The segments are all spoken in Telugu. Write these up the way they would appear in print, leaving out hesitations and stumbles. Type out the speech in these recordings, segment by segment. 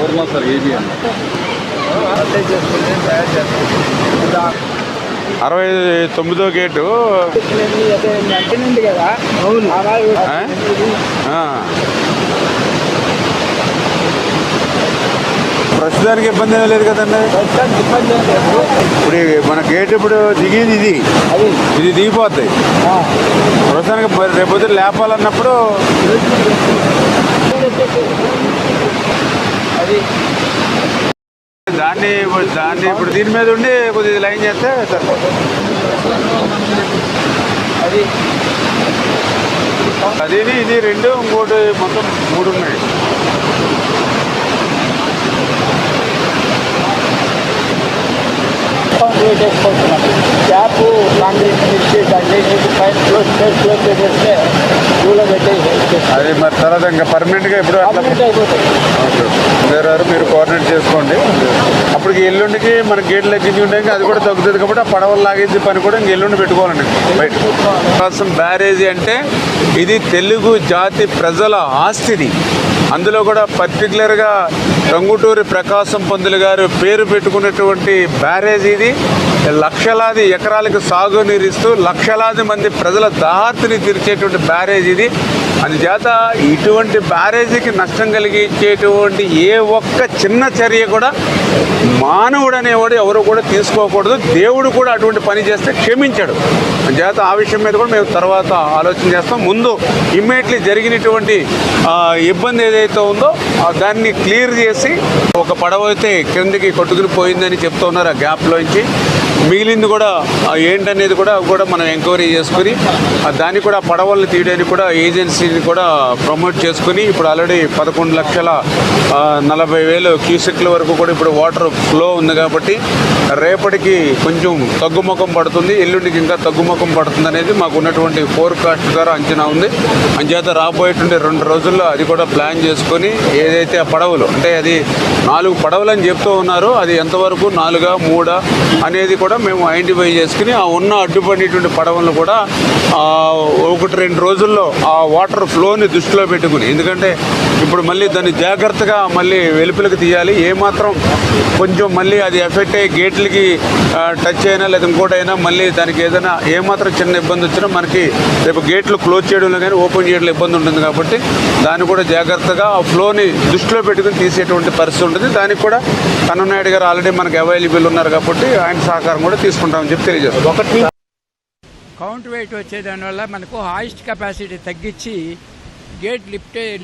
పూర్ణ సార్ ఏబీ అన్న 69వ గేటు ప్రస్తుతానికి ఇబ్బంది ఏమీ లేదు కదండి. ఇప్పుడు మన గేట్ ఇప్పుడు దిగేది ఇది దిగిపోద్ది. ప్రస్తుతానికి రేపొద్దు లేపాలన్నప్పుడు దాన్ని ఇప్పుడు దీని మీద ఉండి కొద్దిగా లైన్ చేస్తే సరిపోతుంది. అది ఇది రెండు ఇంకోటి మొత్తం 3 ఉన్నాయి. క్యాప్ అది మరి తర్వాత ఇంకా పర్మనెంట్గా ఇప్పుడు మీరు కోఆర్డినేట్ చేసుకోండి. అప్పటికి ఎల్లుండికి మన గేట్లు లెక్కించి ఉంటాయి, అది కూడా తగ్గుతుంది. కాబట్టి ఆ పడవలు లాగించే పని కూడా ఇంక ఎల్లుండి పెట్టుకోవాలండి బయట. ప్రకాశం బ్యారేజీ అంటే ఇది తెలుగు జాతి ప్రజల ఆస్తిది. అందులో కూడా పర్టికులర్గా టంగుటూరి ప్రకాశం పంతులు గారు పేరు పెట్టుకున్నటువంటి బ్యారేజ్ ఇది. లక్షలాది ఎకరాలకు సాగునీరిస్తూ లక్షలాది మంది ప్రజల దాహార్తిని తీర్చేటువంటి బ్యారేజ్ ఇది. అందుచేత ఇటువంటి బ్యారేజీకి నష్టం కలిగించేటువంటి ఏ ఒక్క చిన్న చర్య కూడా మానవుడు అనేవాడు ఎవరు కూడా తీసుకోకూడదు. దేవుడు కూడా అటువంటి పని చేస్తే క్షమించాడు. అందుచేత ఆ విషయం మీద కూడా మేము తర్వాత ఆలోచన చేస్తాం. ముందు ఇమ్మీడియట్లీ జరిగినటువంటి ఇబ్బంది ఏదైతే ఉందో దాన్ని క్లియర్ చేసి, ఒక పడవ అయితే క్రిందికి కొట్టుకుని పోయిందని చెప్తూ ఉన్నారు ఆ గ్యాప్లోంచి. మిగిలింది కూడా ఏంటనేది కూడా మనం ఎంక్వైరీ చేసుకుని దాన్ని కూడా పడవల్ని తీయడానికి కూడా ఏజెన్సీని కూడా ప్రమోట్ చేసుకుని ఇప్పుడు ఆల్రెడీ 11,40,000 క్యూసెక్ల వరకు కూడా ఇప్పుడు వాటర్ ఫ్లో ఉంది. కాబట్టి రేపటికి కొంచెం తగ్గుముఖం పడుతుంది, ఎల్లుండికి ఇంకా తగ్గుముఖం పడుతుంది అనేది మాకు ఉన్నటువంటి ఫోర్కాస్ట్ ద్వారా అంచనా ఉంది. అంచేత రాబోయేటువంటి 2 రోజుల్లో అది కూడా ప్లాన్ చేసుకొని ఏదైతే ఆ పడవలు అంటే అది 4 పడవలు అని చెప్తూ ఉన్నారు, అది ఎంతవరకు 4, 3 అనేది కూడా మేము ఐడెంటిఫై చేసుకుని ఆ ఉన్న అడ్డుపడినటువంటి పడవలను కూడా 1-2 రోజుల్లో ఆ వాటర్ ఫ్లోని దృష్టిలో పెట్టుకుని, ఎందుకంటే ఇప్పుడు మళ్ళీ దాన్ని జాగ్రత్తగా మళ్ళీ వెలుపలికి తీయాలి. ఏమాత్రం కొంచెం మళ్ళీ అది ఎఫెక్ట్ అయ్యి గేట్లకి టచ్ అయినా లేదా ఇంకోటైనా మళ్ళీ దానికి ఏదైనా ఏమాత్రం చిన్న ఇబ్బంది వచ్చినా మనకి రేపు గేట్లు క్లోజ్ చేయడంలో కానీ ఓపెన్ చేయడంలో ఇబ్బంది ఉంటుంది. కాబట్టి దాన్ని కూడా జాగ్రత్తగా ఆ ఫ్లోని దృష్టిలో పెట్టుకుని తీసేటువంటి పరిస్థితి ఉంటుంది. దానికి కూడా కన్ననాయుడు గారు ఆల్రెడీ మనకు అవైలబుల్ ఉన్నారు కాబట్టి ఆయన సహకారం కూడా తీసుకుంటామని చెప్పి తెలియజేస్తాం. ఒకటి కౌంట్ వెయిట్ వచ్చేదానివల్ల మనకు హాయిస్ట్ కెపాసిటీ తగ్గించి గేట్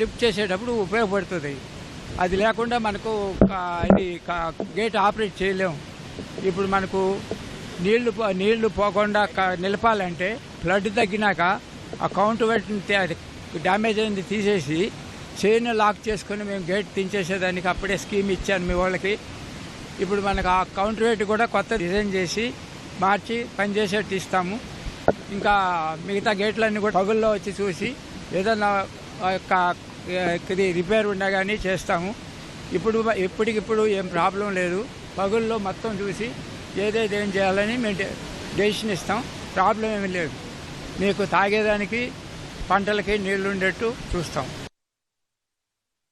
లిఫ్ట్ చేసేటప్పుడు ఉపయోగపడుతుంది. అది లేకుండా మనకు ఇది గేట్ ఆపరేట్ చేయలేము. ఇప్పుడు మనకు నీళ్లు పోకుండా నిలపాలంటే ఫ్లడ్ తగ్గినాక ఆ కౌంట్ వెయిట్ డ్యామేజ్ అయింది తీసేసి చైన్ లాక్ చేసుకొని మేము గేట్ తీసేసేదానికి అప్పుడే స్కీమ్ ఇచ్చాను మీ వాళ్ళకి. ఇప్పుడు మనకు ఆ కౌంటర్ వెయిట్ కూడా కొత్త డిజైన్ చేసి మార్చి పనిచేసేట్టు ఇస్తాము. ఇంకా మిగతా గేట్లన్నీ కూడా పగుల్లో వచ్చి చూసి ఏదైనా ఇది రిపేర్ ఉన్నా కానీ చేస్తాము. ఇప్పటికిప్పుడు ఏం ప్రాబ్లం లేదు. పగుల్లో మొత్తం చూసి ఏదేది ఏం చేయాలని మేము డెసిషన్ ఇస్తాం. ప్రాబ్లం ఏమీ లేదు. మీకు తాగేదానికి పంటలకి నీళ్లు ఉండేట్టు చూస్తాం.